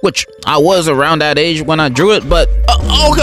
which I was around that age when I drew it, but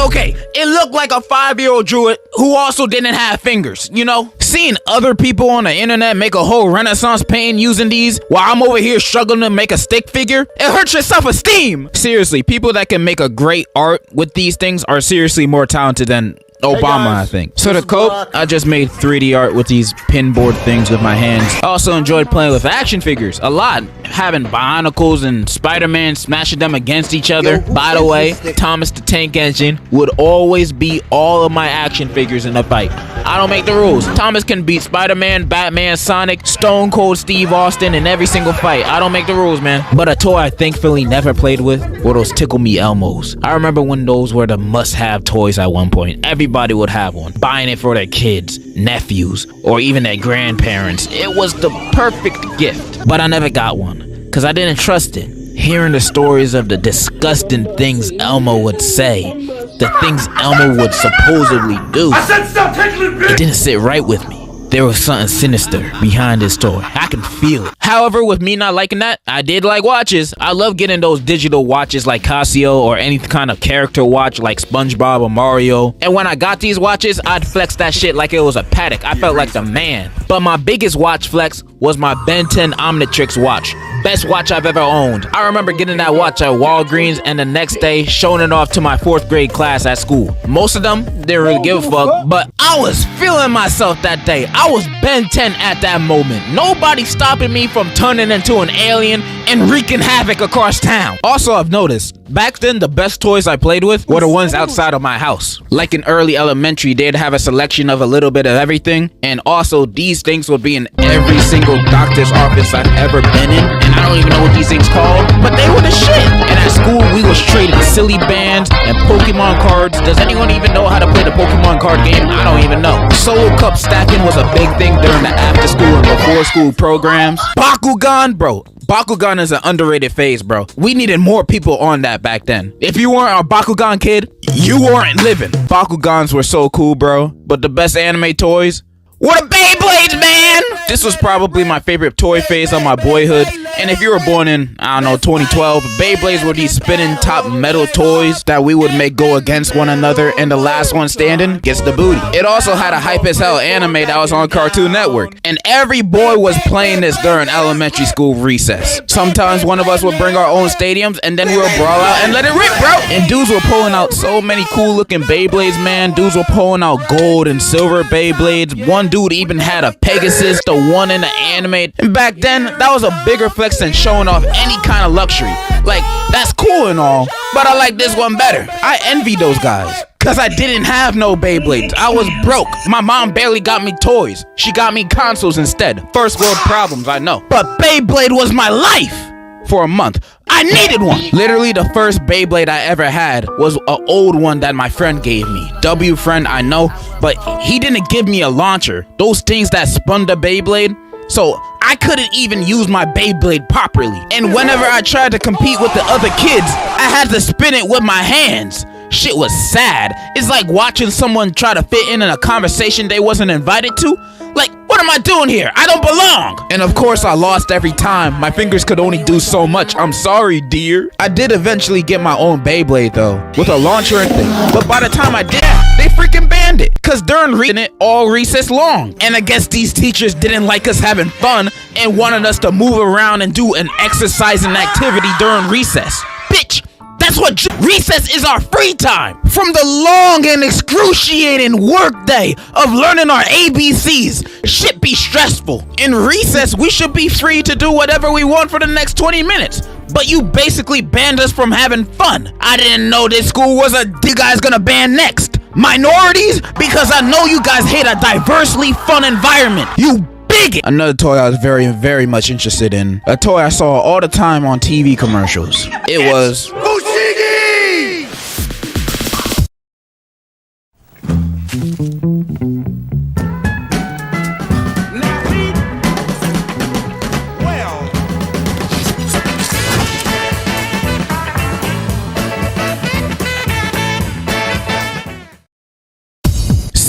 okay. It looked like a 5-year-old drew it who also didn't have fingers, you know? Seeing other people on the internet make a whole renaissance painting using these while I'm over here struggling to make a stick figure, it hurts your self-esteem. Seriously, people that can make a great art with these things are seriously more talented than Obama, I think. So to cope, I just made 3D art with these pinboard things with my hands. I also enjoyed playing with action figures a lot, having Bionicles and Spider-Man, smashing them against each other. By the way, Thomas the Tank Engine would always beat all of my action figures in a fight. I don't make the rules. Thomas can beat Spider-Man, Batman, Sonic, Stone Cold Steve Austin in every single fight. I don't make the rules, man. But a toy I thankfully never played with were those Tickle Me Elmos. I remember when those were the must-have toys at one point. Everybody would have one, buying it for their kids, nephews, or even their grandparents. It was the perfect gift, but I never got one because I didn't trust it. Hearing the stories of the disgusting things Elmo would say, the things Elmo would supposedly do, I said stop tickling me! It didn't sit right with me. There was something sinister behind this toy. I can feel it. However, with me not liking that, I did like watches. I love getting those digital watches like Casio or any kind of character watch like SpongeBob or Mario. And when I got these watches, I'd flex that shit like it was a Patek. I felt like the man. But my biggest watch flex was my Ben 10 Omnitrix watch. Best watch I've ever owned. I remember getting that watch at Walgreens and the next day showing it off to my 4th grade class at school. Most of them didn't really give a fuck, but I was feeling myself that day. I was Ben 10 at that moment. Nobody stopping me from turning into an alien and wreaking havoc across town. Also, I've noticed, back then the best toys I played with were the ones outside of my house. Like in early elementary, they'd have a selection of a little bit of everything, and also these things would be in every single doctor's office I've ever been in, and I don't even know what these things called, but they were the shit. And at school, we was trading silly bands and Pokemon cards. Does anyone even know how to play the Pokemon card game? I don't even know. Solo cup stacking was a big thing during the after school and before school programs. Bakugan, bro. Bakugan is an underrated phase, bro. We needed more people on that back then. If you weren't a Bakugan kid, you weren't living. Bakugans were so cool, bro. But the best anime toys were the Beyblades, man! This was probably my favorite toy phase of my boyhood. And if you were born in, I don't know, 2012, Beyblades were these spinning top metal toys that we would make go against one another, and the last one standing gets the booty. It also had a hype as hell anime that was on Cartoon Network, and every boy was playing this during elementary school recess. Sometimes one of us would bring our own stadiums, and then we would brawl out and let it rip, bro. And dudes were pulling out so many cool looking Beyblades, man. Dudes were pulling out gold and silver Beyblades. One dude even had a Pegasus, the one in the anime. And back then, that was a bigger flex than showing off any kind of luxury. Like, that's cool and all, but I like this one better. I envy those guys, cause I didn't have no Beyblades. I was broke. My mom barely got me toys. She got me consoles instead. First world problems, I know. But Beyblade was my life for a month. I needed one. Literally the first Beyblade I ever had was an old one that my friend gave me. W friend, I know, but he didn't give me a launcher. Those things that spun the Beyblade. So I couldn't even use my Beyblade properly. And whenever I tried to compete with the other kids, I had to spin it with my hands. Shit was sad. It's like watching someone try to fit in a conversation they wasn't invited to. Like, what am I doing here? I don't belong. And of course I lost every time. My fingers could only do so much. I'm sorry, dear. I did eventually get my own Beyblade though, with a launcher and thing. But by the time I did, they freaking banned it. Cause during reading it all recess long. And I guess these teachers didn't like us having fun and wanted us to move around and do an exercising activity during recess. Bitch, that's what recess is, our free time. From the long and excruciating work day of learning our ABCs, shit be stressful. In recess, we should be free to do whatever we want for the next 20 minutes. But you basically banned us from having fun. I didn't know this school was you guys gonna ban next. Minorities? Because I know you guys hate a diversely fun environment. You bigot. Another toy I was very, very much interested in. A toy I saw all the time on TV commercials. It was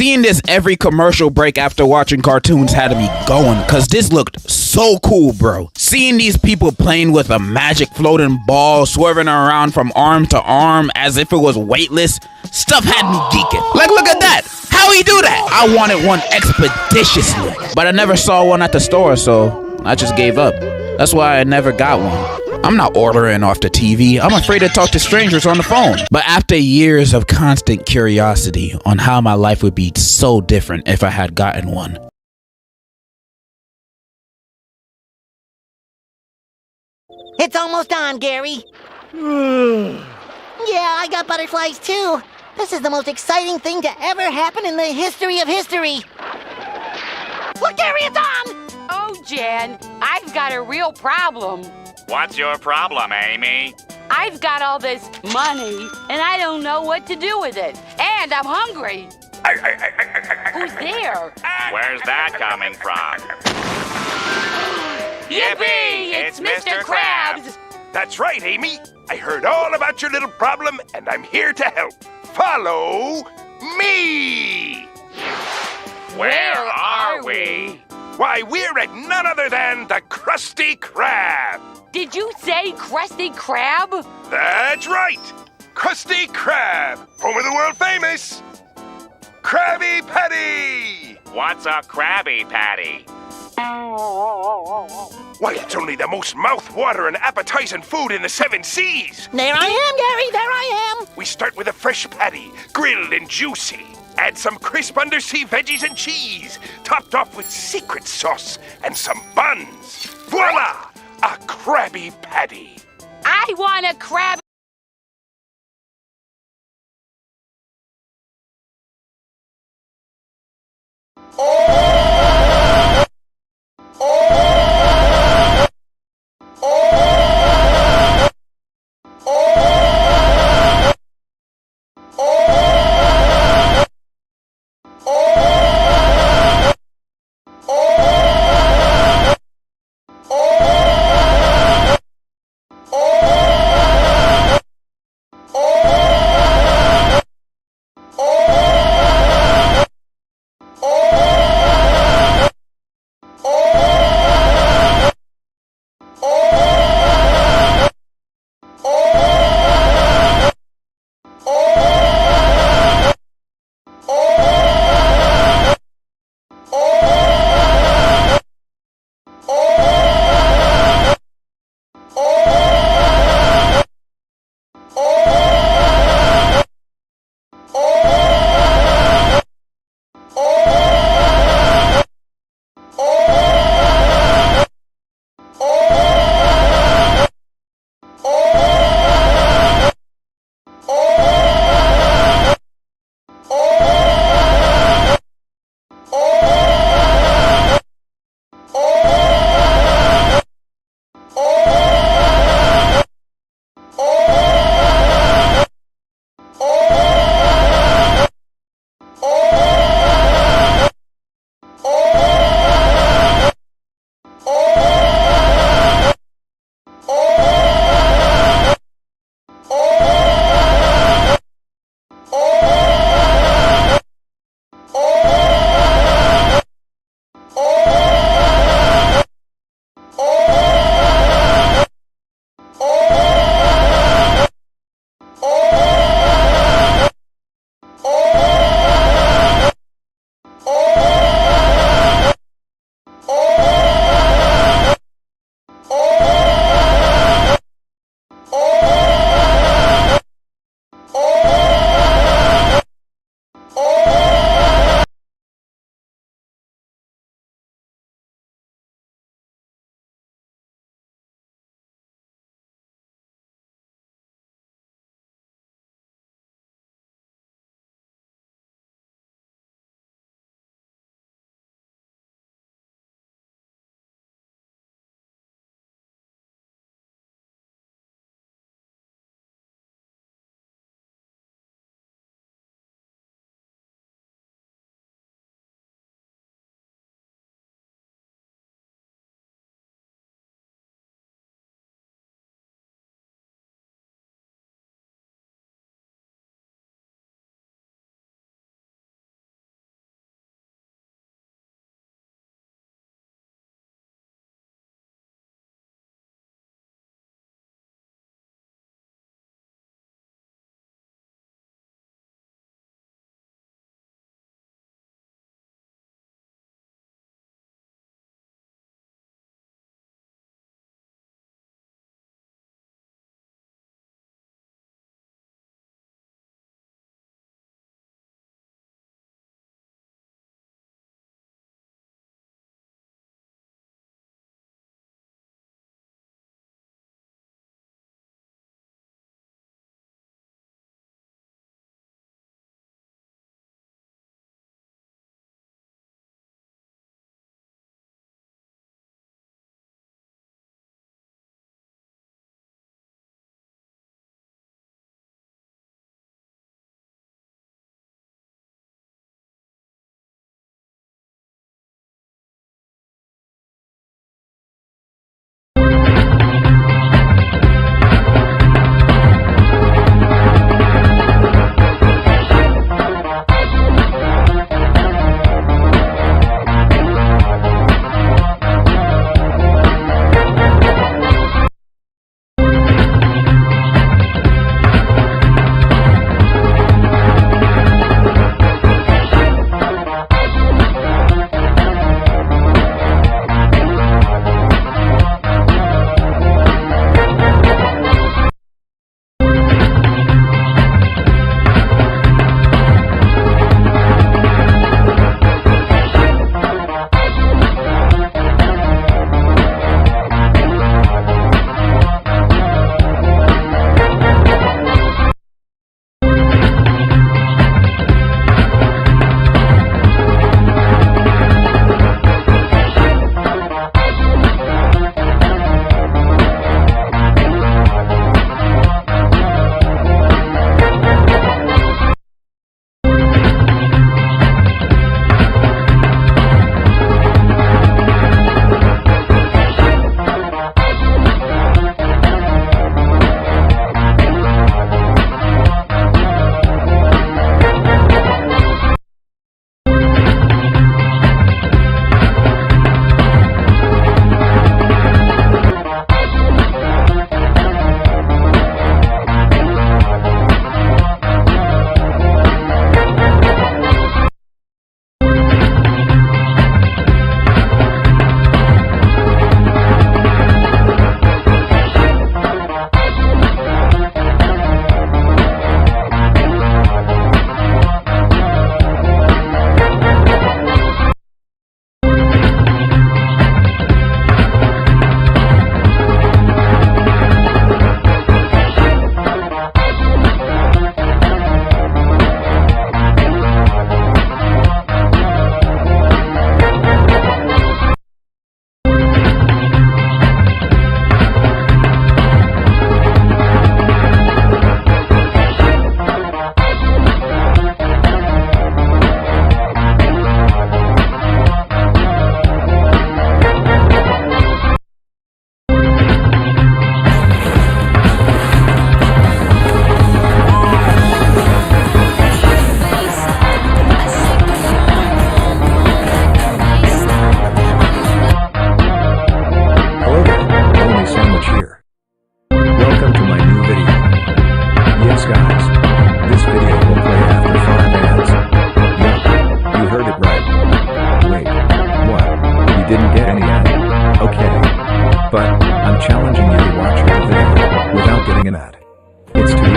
Seeing this every commercial break after watching cartoons had me going, cause this looked so cool, bro. Seeing these people playing with a magic floating ball, swerving around from arm to arm as if it was weightless, stuff had me geeking. Like, look at that. How he do that? I wanted one expeditiously, but I never saw one at the store, so I just gave up. That's why I never got one. I'm not ordering off the TV. I'm afraid to talk to strangers on the phone. But after years of constant curiosity on how my life would be so different if I had gotten one. It's almost on, Gary. Yeah, I got butterflies too. This is the most exciting thing to ever happen in the history of history. Look, Gary, it's on! Oh, Jan, I've got a real problem. What's your problem, Amy? I've got all this money, and I don't know what to do with it. And I'm hungry. Who's there? Where's that coming from? Yippee! It's Mr. Krabs! That's right, Amy. I heard all about your little problem, and I'm here to help. Follow me! Where are we? Why, we're at none other than the Krusty Krab. Did you say Krusty Krab? That's right. Krusty Krab, home of the world famous Krabby Patty. What's a Krabby Patty? Why, it's only the most mouth-watering, appetizing food in the 7 seas. There I am, Gary, there I am. We start with a fresh patty, grilled and juicy. Add some crisp undersea veggies and cheese, topped off with secret sauce and some buns. Voila! A Krabby Patty. I want a crab.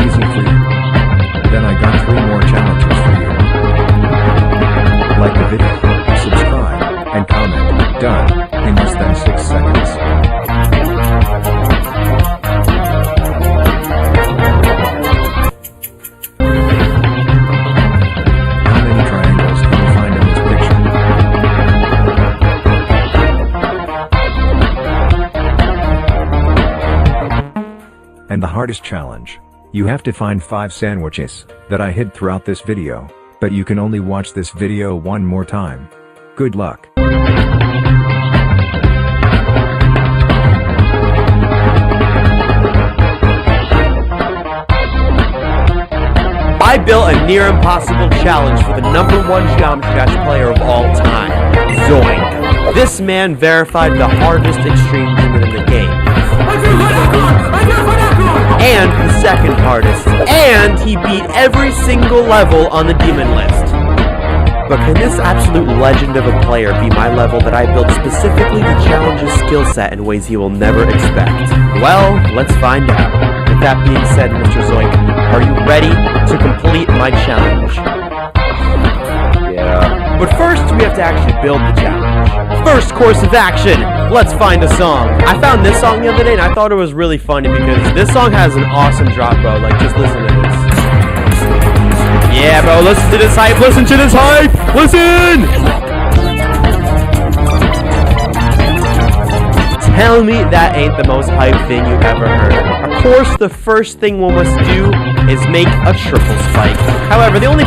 easy for you? Then I got 3 more challenges for you. Like the video, subscribe, and comment. Done, in less than 6 seconds. How many triangles can you find in this picture? And the hardest challenge. You have to find 5 sandwiches that I hid throughout this video, but you can only watch this video one more time. Good luck. I built a near impossible challenge for the #1 Geometry Dash player of all time, Zoink. This man verified the hardest extreme demon in the game. And the second hardest. And he beat every single level on the demon list. But can this absolute legend of a player be my level that I built specifically to challenge his skill set in ways he will never expect? Well, let's find out. With that being said, Mr. Zoink, are you ready to complete my challenge? Yeah. But first, we have to actually build the challenge. First course of action, let's find a song. I found this song the other day and I thought it was really funny because this song has an awesome drop, bro. Like, just listen to this. Yeah, bro, listen to this hype, listen to this hype! Listen! Tell me that ain't the most hype thing you've ever heard. Of course, the first thing one must do is make a triple spike. However, the only...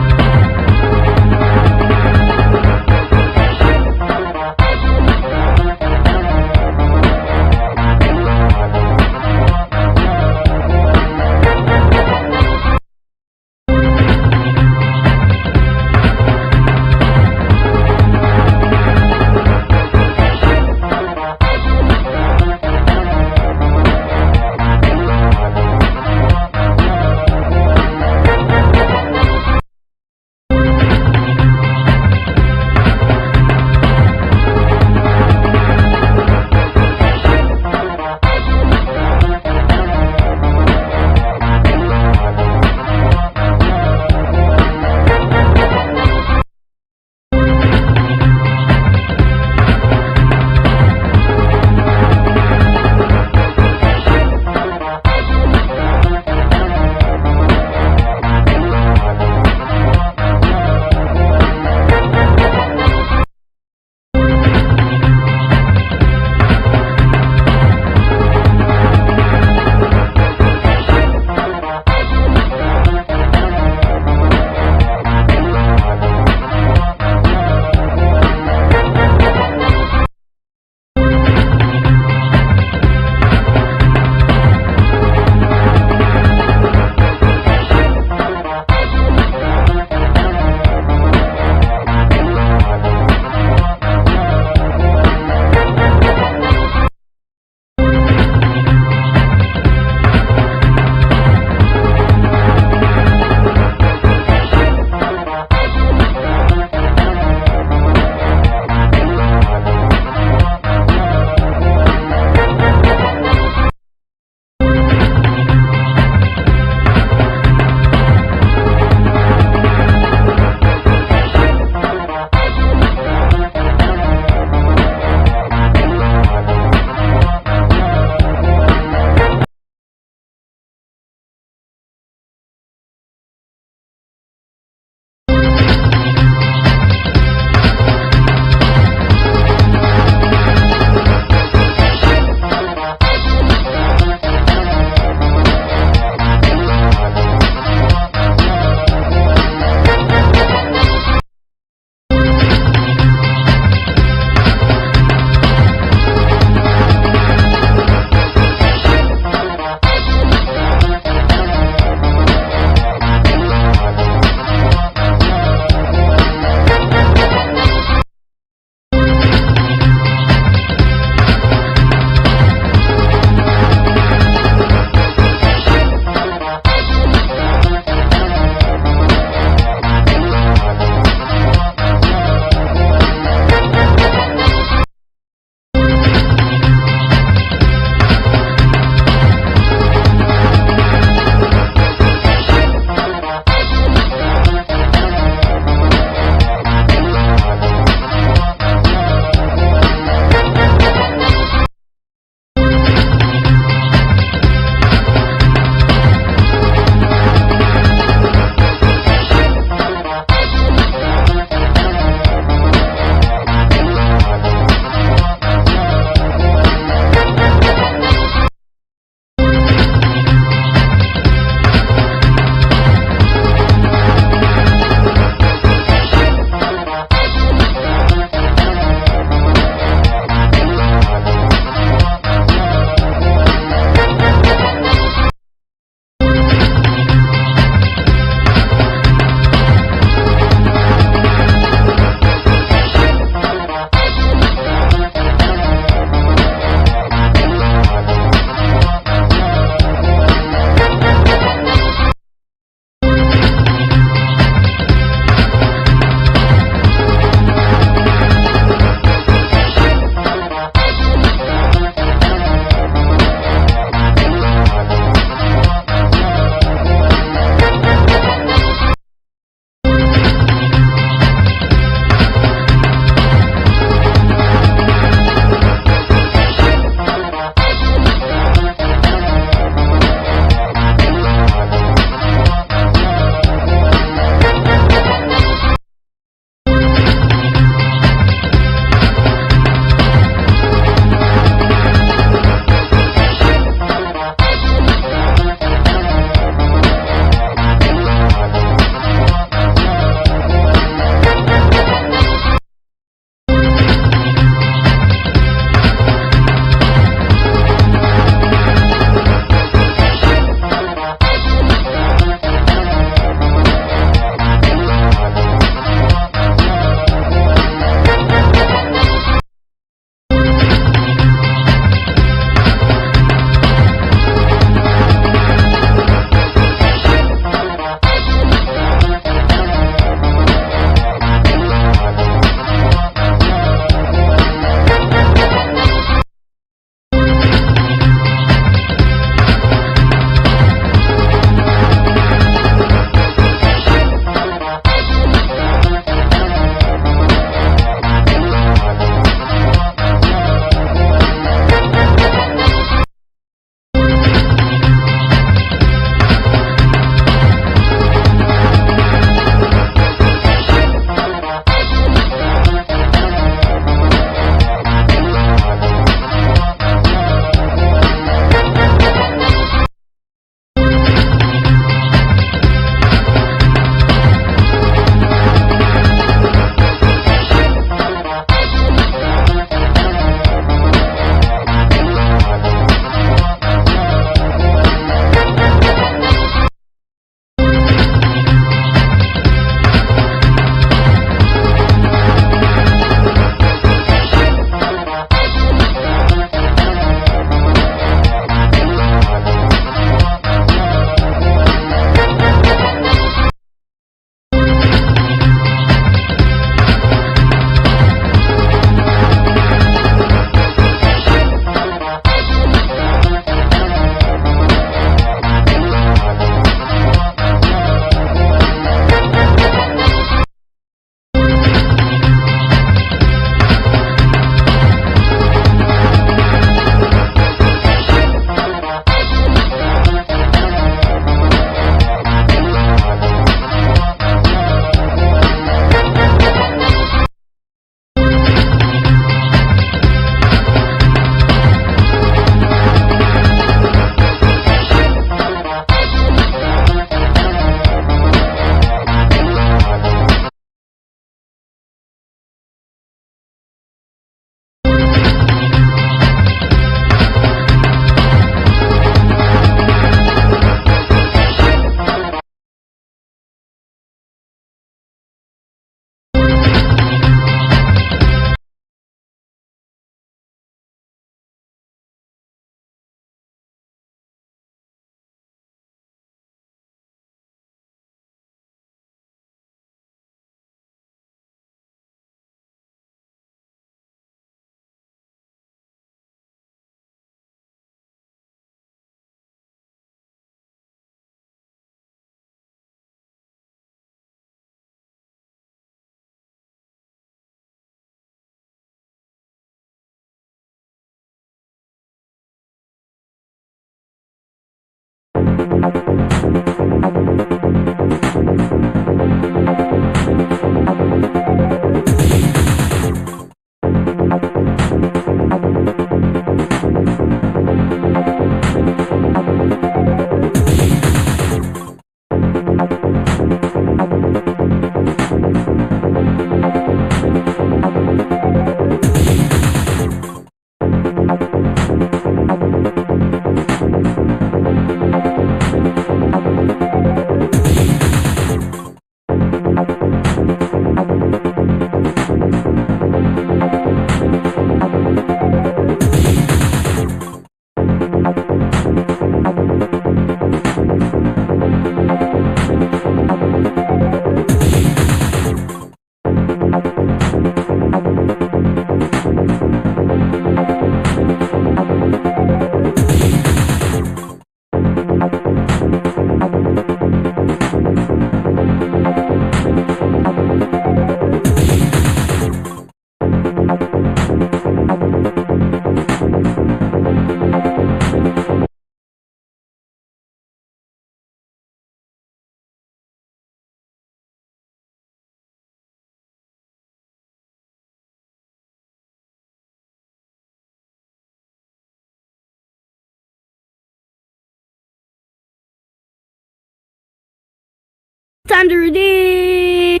Time to redeem!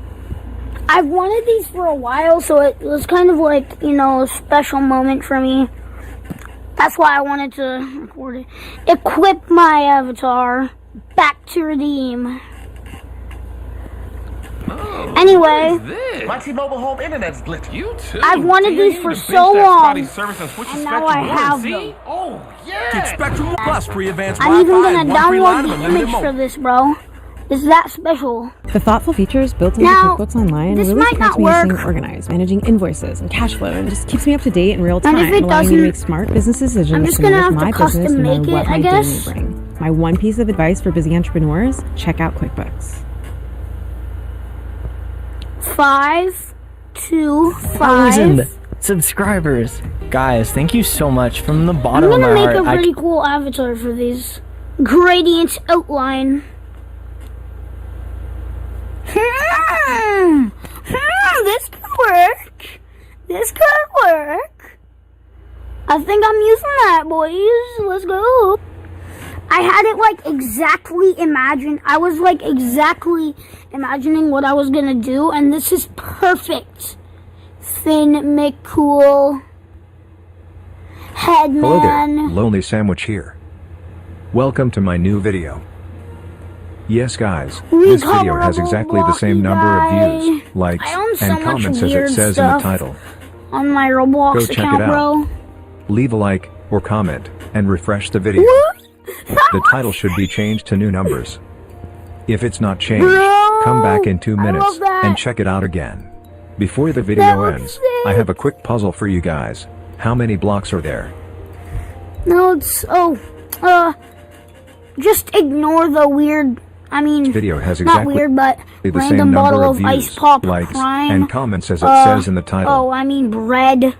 I've wanted these for a while, so it was kind of like, you know, a special moment for me. That's why I wanted to record it. Equip my avatar. Back to redeem. Anyway, my T-Mobile home internet's glitch. You too. I've wanted these for so long, and now I have them. Oh yeah. Get Spectrum Plus free advanced I'm even Wi-Fi gonna download the image for this, bro. It's that special. The thoughtful features built into QuickBooks Online this really might keeps not me work. staying organized, managing invoices and cash flow, and just keeps me up to date in real time, And if it allowing me to doesn't, make smart business decisions I'm just to gonna manage have to my business custom no matter make what it, my I day guess. may bring. My one piece of advice for busy entrepreneurs: check out QuickBooks. 5, 2, 5. 1,000 subscribers. Guys, thank you so much from the bottom of my I'm heart. gonna make a really cool avatar for these. Gradient outline. This could work. This could work. I think I'm using that, boys. Let's go. I had it like exactly imagined. I was like exactly imagining what I was gonna do, and this is perfect. Finn McCool. Headman. Hello there, Lonely Sandwich here. Welcome to my new video. Yes guys, this video has exactly the same number of views, likes, and comments as it says in the title. On my Roblox Go check account, it out. bro. Leave a like, or comment, and refresh the video. The title should be changed to new numbers. If it's not changed, come back in 2 minutes and check it out again. Before the video ends, I have a quick puzzle for you guys. How many blocks are there? No, it's just ignore the weird. I mean, This video has not exactly weird, but the same random number bottle of of ice views, pop likes, prime. and comments as it says in the title. Oh, I mean bread.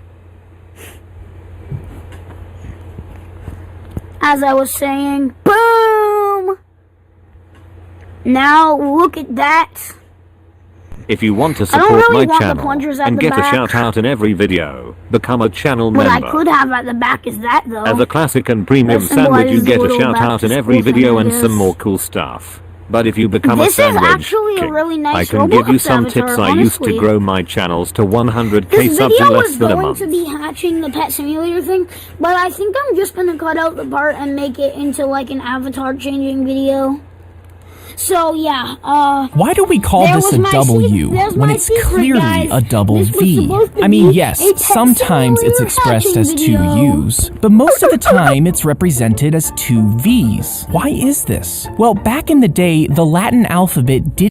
As I was saying, boom! Now look at that. If you want to I don't support really my want the channel plungers at and the get a back. shout out in every video, become a channel What I member. could have at the back is that, though. As a classic and premium That sandwich, you symbolizes get the a little shout out in every back-to-school video thing, and I some guess. more cool stuff. But if you become This a is sandwich actually a king, really nice I can give you Roblox some avatar, tips I used to honestly. grow my channels to 100k This subs in video less was than a going month. to be hatching the pet simulator thing, but I think I'm just gonna cut out the part and make it into like an avatar changing video. So yeah, Why do we call there this was a my W there's when my it's secret, clearly guys. a double This was V? supposed to I mean, be yes, a pet sometimes it's simulator expressed as hatching two video. U's, but most of the time it's represented as two V's. Why is this? Well, back in the day, the Latin alphabet didn't